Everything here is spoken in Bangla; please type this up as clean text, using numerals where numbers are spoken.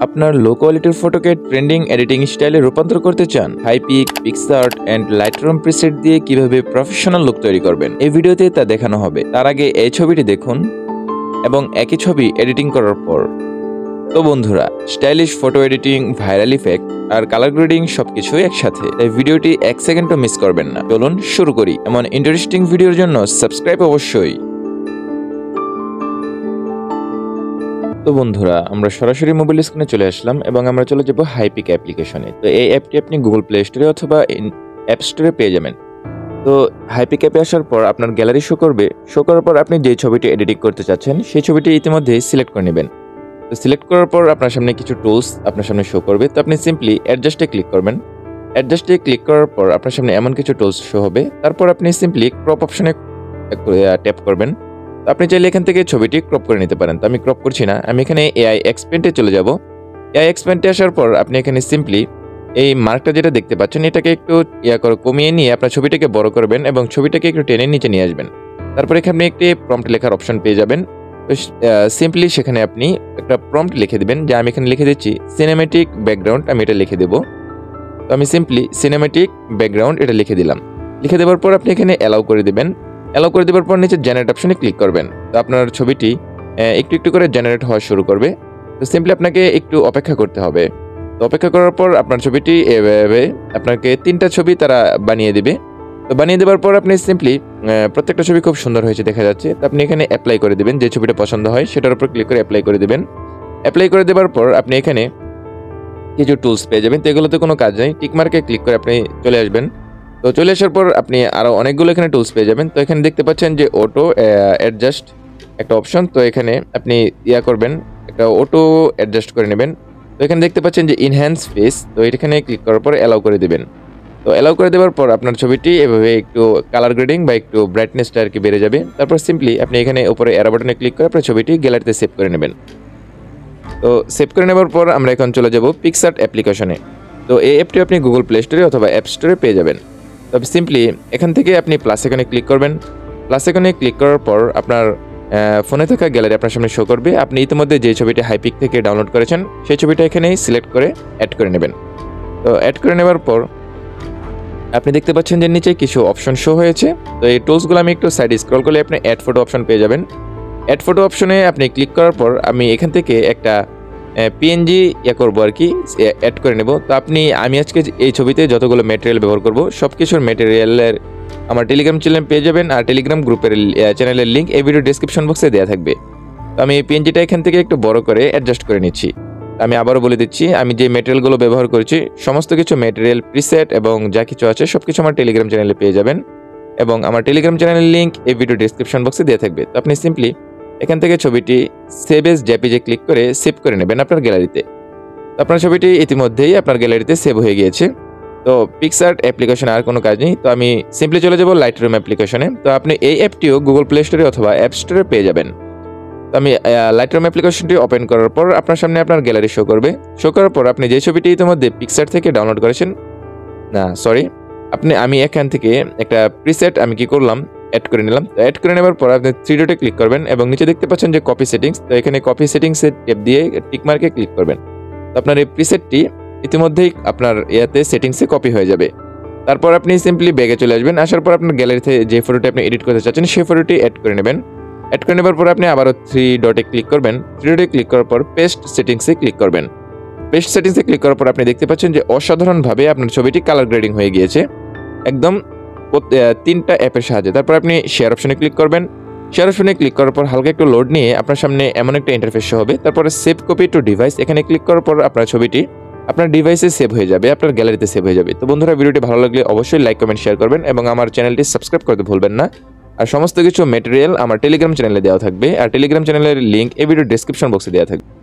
আপনার লো কোয়ালিটির ফটোকে ট্রেন্ডিং এডিটিং স্টাইলে রূপান্তর করতে চান? Hypic, PicsArt and Lightroom preset দিয়ে কিভাবে প্রফেশনাল লুক তৈরি করবেন এই ভিডিওতে তা দেখানো হবে। তার আগে এই ছবিটি দেখুন এবং একই ছবি এডিটিং করার পর। তো বন্ধুরা, stylish photo editing, viral effect আর কালার গ্রেডিং সবকিছুই একসাথে, তাই ভিডিওটি 1 সেকেন্ডও মিস করবেন না। চলুন শুরু করি। এমন ইন্টারেস্টিং ভিডিওর জন্য সাবস্ক্রাইব অবশ্যই। তো বন্ধুরা, আমরা সরাসরি মোবাইল স্ক্রিনে চলে আসলাম এবং আমরা চলে যাব হাইপিক অ্যাপ্লিকেশনে। তো এই অ্যাপটি আপনি গুগল প্লে স্টোরে অথবা অ্যাপ স্টোরে পেয়ে যাবেন। তো হাইপিক অ্যাপে আসার পর আপনার গ্যালারি শো করবে। শো করার পর আপনি যে ছবিটি এডিটিং করতে চাচ্ছেন সেই ছবিটি ইতিমধ্যে সিলেক্ট করে নেবেন। তো সিলেক্ট করার পর আপনার সামনে কিছু টুলস আপনার সামনে শো করবে। তো আপনি সিম্পলি অ্যাডজাস্টে ক্লিক করবেন। অ্যাডজাস্টে ক্লিক করার পর আপনার সামনে এমন কিছু টুলস শো হবে। তারপর আপনি সিম্পলি ক্রপ অপশনে ট্যাপ করবেন। তো আপনি চাইলে এখান থেকে ছবিটি ক্রপ করে নিতে পারেন। তো আমি ক্রপ করছি না, আমি এখানে এআই এক্সপেন্টে চলে যাব। এআই এক্সপেন্টে আসার পর আপনি এখানে সিম্পলি এই মার্কটা যেটা দেখতে পাচ্ছেন এটাকে একটু কমিয়ে নিয়ে আপনার ছবিটাকে বড় করবেন এবং ছবিটাকে একটু টেনে নিচে নিয়ে আসবেন। তারপর এখানে একটি প্রম্পট লেখার অপশন পেয়ে যাবেন। তো সিম্পলি সেখানে আপনি একটা প্রম্পট লিখে দেবেন, যে আমি এখানে লিখে দিচ্ছি সিনেমেটিক ব্যাকগ্রাউন্ড, আমি এটা লিখে দেবো। তো আমি সিম্পলি সিনেমেটিক ব্যাকগ্রাউন্ড এটা লিখে দিলাম। লিখে দেওয়ার পর আপনি এখানে অ্যালাউ করে দেবেন। অ্যালাউ করে দেওয়ার পর নিচে জেনারেট অপশনে ক্লিক করবেন। তো আপনার ছবিটি একটু একটু করে জেনারেট হওয়া শুরু করবে। তো সিম্পলি আপনাকে একটু অপেক্ষা করতে হবে। তো অপেক্ষা করার পর আপনার ছবিটি এভাবে আপনাকে 3টা ছবি তারা বানিয়ে দেবে। তো বানিয়ে দেওয়ার পর আপনি সিম্পলি প্রত্যেকটা ছবি খুব সুন্দর হয়েছে দেখা যাচ্ছে। তো আপনি এখানে অ্যাপ্লাই করে দেবেন, যে ছবিটা পছন্দ হয় সেটার উপর ক্লিক করে অ্যাপ্লাই করে দেবেন। অ্যাপ্লাই করে দেওয়ার পর আপনি এখানে কিছু টুলস পেয়ে যাবেন। তো এগুলোতে কোনো কাজ নেই, টিকমার্কে ক্লিক করে আপনি চলে আসবেন। তো চলে আসার পর আপনি আরও অনেকগুলো এখানে টুলস পেয়ে যাবেন। তো এখানে দেখতে পাচ্ছেন যে অটো অ্যাডজাস্ট একটা অপশন। তো এখানে আপনি করবেন, একটা অটো অ্যাডজাস্ট করে নেবেন। তো এখানে দেখতে পাচ্ছেন যে ইনহ্যান্স ফেস, তো এখানে ক্লিক করার পর অ্যালাউ করে দেবেন। তো অ্যালাউ করে দেওয়ার পর আপনার ছবিটি এভাবে একটু কালার গ্রেডিং বা একটু ব্রাইটনেসটা আর কি বেড়ে যাবে। তারপর সিম্পলি আপনি এখানে উপরে অ্যারো বাটনে ক্লিক করে আপনার ছবিটি গ্যালারিতে সেভ করে নেবেন। তো সেভ করে নেওয়ার পর আমরা এখন চলে যাব পিক্সআর্ট অ্যাপ্লিকেশনে। তো এই অ্যাপটি আপনি গুগল প্লে স্টোরে অথবা অ্যাপ স্টোরে পেয়ে যাবেন। তবে সিম্পলি এখান থেকে আপনি প্লাস আইকনে ক্লিক করবেন। প্লাস আইকনে ক্লিক করার পর আপনার ফোনে থাকা গ্যালারি আপনার সামনে শো করবে। আপনি ইতিমধ্যে যে ছবিটি হাইপিক থেকে ডাউনলোড করেছেন সেই ছবিটা এখানেই সিলেক্ট করে অ্যাড করে নেবেন। তো অ্যাড করে নেওয়ার পর আপনি দেখতে পাচ্ছেন যে নিচে কিছু অপশন শো হয়েছে। তো এই টুলসগুলো আমি একটু সাইডে স্ক্রল করলে আপনি অ্যাড ফটো অপশন পেয়ে যাবেন। অ্যাড ফটো অপশনে আপনি ক্লিক করার পর আমি এখান থেকে একটা পিএনজি করবো আর কি, অ্যাড করে নেব। তো আমি আজকে এই ছবিতে যতগুলো ম্যাটেরিয়াল ব্যবহার করব সব কিছুর ম্যাটেরিয়ালের আমার টেলিগ্রাম চ্যানেল পেয়ে যাবেন। আর টেলিগ্রাম গ্রুপের চ্যানেলের লিঙ্ক এই ভিডিও ডেসক্রিপশন বক্সে দেওয়া থাকবে। তো আমি এই পিএনজিটা এখান থেকে একটু বড় করে অ্যাডজাস্ট করে নিচ্ছি। আমি আবারও বলে দিচ্ছি, আমি যে ম্যাটেরিয়ালগুলো ব্যবহার করেছি সমস্ত কিছু ম্যাটেরিয়াল, প্রিসেট এবং যা কিছু আছে সব কিছু আমার টেলিগ্রাম চ্যানেলে পেয়ে যাবেন এবং আমার টেলিগ্রাম চ্যানেলের লিঙ্ক এই ভিডিও ডেসক্রিপশন বক্সে দেওয়া থাকবে। তো আপনি সিম্পলি এখান থেকে ছবিটি সেভ এজ জেপিজে ক্লিক করে সেভ করে নেবেন আপনার গ্যালারিতে। তো আপনার ছবিটি ইতিমধ্যেই আপনার গ্যালারিতে সেভ হয়ে গিয়েছে। তো পিক্সআর্ট অ্যাপ্লিকেশনে আর কোনো কাজ নেই। তো আমি সিম্পলি চলে যাব লাইটরুম অ্যাপ্লিকেশনে। তো আপনি এই অ্যাপটিও গুগল প্লে স্টোরে অথবা অ্যাপ স্টোরে পেয়ে যাবেন। তো আমি লাইটরুম অ্যাপ্লিকেশনটি ওপেন করার পর আপনার সামনে আপনার গ্যালারি শো করবে। শো করার পর আপনি যে ছবিটি ইতিমধ্যে পিক্সআর্ট থেকে ডাউনলোড করেছেন, আমি এখান থেকে একটা প্রিসেট আমি কি করলাম অ্যাড করে নিলাম। তো অ্যাড করে নেওয়ার পর আপনি 3 ডটে ক্লিক করবেন এবং নিচে দেখতে পাচ্ছেন যে কপি সেটিংস। তো এখানে কপি সেটিংসে ট্যাপ দিয়ে টিকমার্কে ক্লিক করবেন। তো আপনার এই প্রিসেটটি ইতিমধ্যেই আপনার সেটিংসে কপি হয়ে যাবে। তারপর আপনি সিম্পলি ব্যাগে চলে আসবেন। আসার পর আপনার গ্যালারিতে যে ফটোটি আপনি এডিট করতে চাচ্ছেন সেই ফটোটি অ্যাড করে নেবেন। অ্যাড করে নেবার পর আপনি আবারও 3 ডটে ক্লিক করবেন। 3 ডটে ক্লিক করার পর পেস্ট সেটিংসে ক্লিক করবেন। পেস্ট সেটিংসে ক্লিক করার পর আপনি দেখতে পাচ্ছেন যে অসাধারণভাবে আপনার ছবিটি কালার গ্রেডিং হয়ে গিয়েছে একদম 3টা অ্যাপের সাহায্যে। তারপর আপনি শেয়ার অপশনে ক্লিক করবেন। শেয়ার অপশনে ক্লিক করার পর হালকা একটু লোড নিয়ে আপনার সামনে এমন একটা ইন্টারফেস হবে। তারপরে সেভ কপি টু ডিভাইস, এখানে ক্লিক করার পর আপনার ছবিটি আপনার ডিভাইসে সেভ হয়ে যাবে, আপনার গ্যালারিতে সেভ হয়ে যাবে। তো বন্ধুরা, ভিডিওটি ভালো লাগলে অবশ্যই লাইক, কমেন্ট, শেয়ার করবেন এবং আমার চ্যানেলটি সাবস্ক্রাইব করতে ভুলবেন না। আর সমস্ত কিছু ম্যাটেরিয়াল আমার টেলিগ্রাম চ্যানেলে দেওয়া থাকবে। আর টেলিগ্রাম চ্যানেলের লিঙ্ক এই ভিডিও ডেসক্রিপশন বক্সে দেওয়া থাকবে।